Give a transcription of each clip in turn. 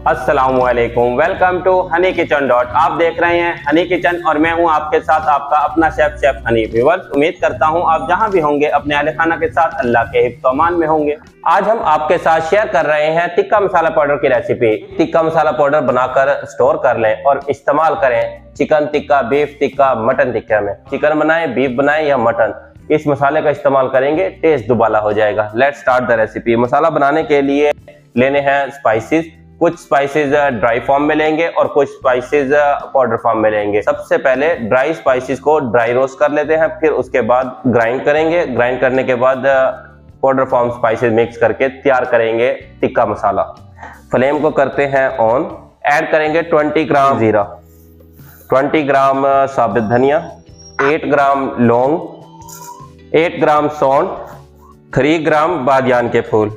अस्सलामुअलैकुम, welcome to Honey Kitchen dot. आप देख रहे हैं हनी किचन और मैं हूं आपके साथ आपका अपना शेफ हनी। व्यूअर्स, उम्मीद करता हूं आप जहां भी होंगे अपने अहले खाना के साथ अल्लाह के हिफ्ज़ अमान में होंगे। आज हम आपके साथ शेयर कर रहे हैं टिक्का मसाला पाउडर की रेसिपी। टिक्का मसाला पाउडर बनाकर स्टोर कर लें और इस्तेमाल करें chicken tikka, beef tikka, mutton tikka में। चिकन बनाएं, बीफ बनाएं या मटन, इस मसाले का इस्तेमाल करेंगे, टेस्ट दुबाला हो जाएगा। Let's start the recipe. मसाला बनाने के लिए लेने हैं स्पाइसेस। कुछ स्पाइसेस ड्राई फॉर्म में लेंगे और कुछ स्पाइसेस पाउडर फॉर्म में लेंगे। सबसे पहले ड्राई स्पाइसेस को ड्राई रोस्ट कर लेते हैं, फिर उसके बाद ग्राइंड करेंगे। ग्राइंड करने के बाद पाउडर फॉर्म स्पाइसेस मिक्स करके तैयार करेंगे टिक्का मसाला। फ्लेम को करते हैं ऑन। ऐड करेंगे 20 ग्राम जीरा, 20 ग्राम साबुत धनिया, 8 ग्राम लौंग, 8 ग्राम सौंठ, 3 ग्राम बादियान के फूल,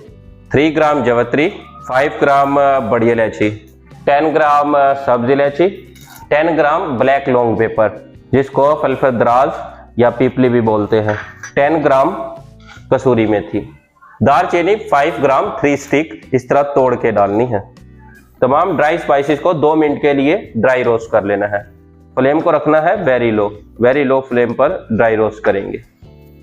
3 ग्राम जवत्री, 5 ग्राम बड़ी इलायची, 10 ग्राम सब्ज इलायची, 10 ग्राम ब्लैक लौंग पेपर जिसको फलफदराज या पीपली भी बोलते हैं, 10 ग्राम कसूरी मेथी, दालचीनी 5 ग्राम 3 स्टिक इस तरह तोड़ के डालनी है। तमाम ड्राई स्पाइसेस को 2 मिनट के लिए ड्राई रोस्ट कर लेना है। फ्लेम को रखना है वेरी लो फ्लेम पर ड्राई रोस्ट करेंगे।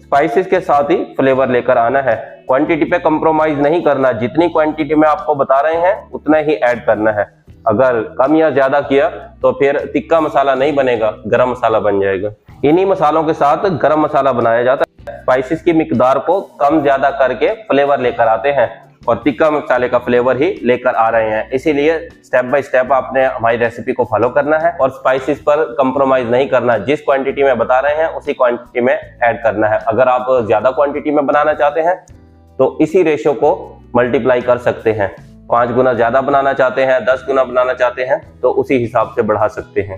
स्पाइसेस के साथ ही फ्लेवर लेकर आना है। क्वांटिटी पे कंप्रोमाइज नहीं करना, जितनी क्वांटिटी में आपको बता रहे हैं उतना ही ऐड करना है। अगर कम या ज्यादा किया तो फिर टिक्का मसाला नहीं बनेगा, गरम मसाला बन जाएगा। इन्हीं मसालों के साथ गरम मसाला बनाया जाता है। स्पाइसेस की मिकदार को कम ज्यादा करके फ्लेवर लेकर आते हैं और टिक्का मसाले का फ्लेवर ही लेकर आ रहे हैं। इसीलिए स्टेप बाय स्टेप आपने हमारी रेसिपी को फॉलो करना है और स्पाइसेस पर कंप्रोमाइज नहीं करना। जिस क्वांटिटी में बता रहे हैं उसी क्वांटिटी में ऐड करना है। अगर आप ज्यादा क्वांटिटी में बनाना चाहते हैं तो इसी रेशो को मल्टीप्लाई कर सकते हैं। 5 गुना ज्यादा बनाना चाहते हैं, 10 गुना बनाना चाहते हैं तो उसी हिसाब से बढ़ा सकते हैं।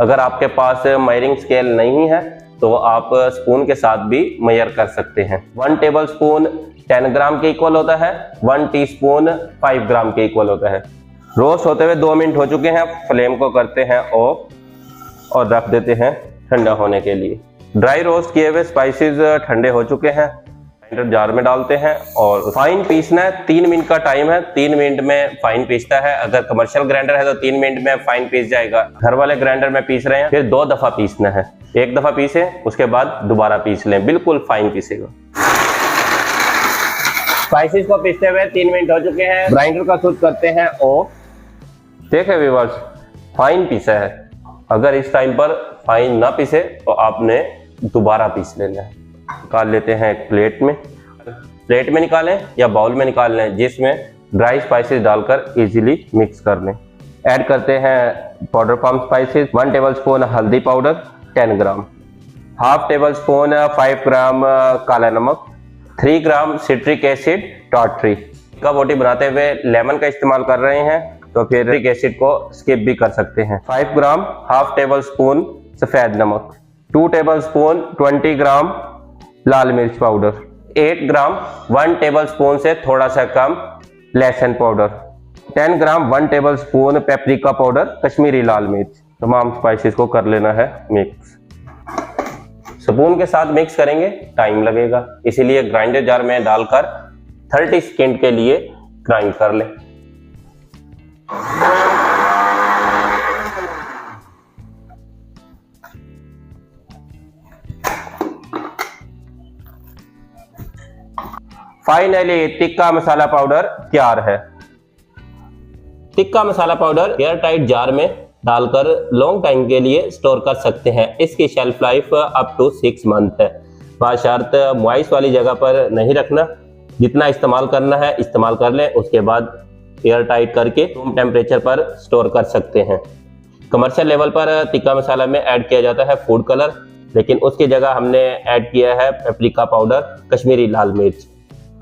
अगर आपके पास मेजरिंग स्केल नहीं है तो आप स्पून के साथ भी मेजर कर सकते हैं। 1 टेबल स्पून 10 ग्राम के इक्वल होता है, 1 टीस्पून 5 ग्राम के इक्वल होता है। रोस्ट होते हुए 2 मिनट हो चुके हैं। फ्लेम को करते हैं ऑफ और रख देते हैं ठंडा होने के लिए। ड्राई रोस्ट किए हुए स्पाइसेस ठंडे हो चुके हैं। ग्राइंडर जार में डालते हैं और फाइन पीसना है। 3 मिनट का टाइम है, 3 मिनट में फाइन पीसता है। अगर कमर्शियल ग्राइंडर है तो 3 मिनट में फाइन पीस जाएगा। घर वाले ग्राइंडर में पीस रहे हैं, फिर 2 दफा पीसना है। 1 दफा पीसे उसके बाद दोबारा पीस लें, बिल्कुल फाइन पीसेगा। स्पाइसेस को पीसते हुए 3 मिनट हो चुके हैं। ग्राइंडर का स्विच करते हैं ऑफ। देखें व्यूअर्स, फाइन पीसा है। अगर इस टाइम पर फाइन ना पीसे तो आपने दोबारा पीस लेना है। निकाल लेते हैं एक प्लेट में निकालें या बाउल में निकाल लें जिसमें ड्राई स्पाइसेस डालकर इजीली मिक्स कर लें। ऐड करते हैं powder form spices. 1 table spoon हल्दी पाउडर 10 ग्राम, हाफ टेबल स्पून 5 ग्राम काला नमक, 3 ग्राम सिट्रिक एसिड टार्ट्री। टिक्का बोटी बनाते हुए लेमन का इस्तेमाल कर रहे हैं तो फिर सिट्रिक एसिड को स्किप भी कर सकते हैं। 5 ग्राम हाफ टेबल स्पून सफेद नमक, 2 टेबल स्पून 20 ग्राम लाल मिर्च पाउडर, 8 ग्राम 1 टेबल स्पून से थोड़ा सा कम लहसुन powder, 10 gram 1 tablespoon paprika powder Kashmiri लाल मिर्च। तमाम स्पाइसेस को कर लेना है मिक्स। स्पून के साथ मिक्स करेंगे, टाइम लगेगा, इसीलिए ग्राइंडर जार में डालकर 30 सेकंड के लिए ग्राइंड कर लें। फाइनली टिक्का मसाला पाउडर तैयार है। Tikka masala powder air tight jar में डालकर लॉन्ग टाइम के लिए स्टोर कर सकते हैं। इसकी shelf life up to 6 month है। बाशर्त मॉइस्ट वाली जगह पर नहीं रखना। जितना इस्तेमाल करना है इस्तेमाल कर लें, उसके बाद एयर टाइट करके रूम टेम्परेचर पर स्टोर कर सकते हैं। कमर्शियल लेवल पर टिक्का मसाला में ऐड किया जाता है फूड कलर, लेकिन उसकी जगह हमने ऐड किया है पेपरिका पाउडर कश्मीरी लाल मिर्च।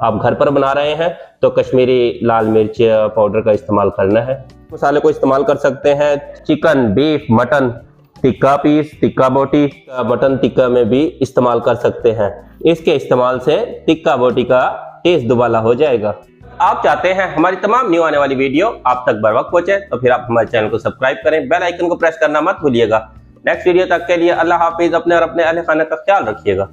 आप घर पर बना रहे हैं तो कश्मीरी लाल मिर्च पाउडर का इस्तेमाल करना है। मसाले को इस्तेमाल कर सकते हैं chicken, beef, mutton tikka piece, tikka boti, mutton tikka में भी इस्तेमाल कर सकते हैं। इसके इस्तेमाल से टिक्का बोटी का टेस्ट दुबाला हो जाएगा। आप चाहते हैं हमारी तमाम न्यू आने वाली वीडियो आप तक बर वक्त पहुंचे तो फिर आप हमारे चैनल को सब्सक्राइब करें, बेल आइकन को प्रेस करना मत भूलिएगा। नेक्स्ट वीडियो तक के लिए अल्लाह हाफिज। अपने और अपने अहले खाना का ख्याल रखिएगा।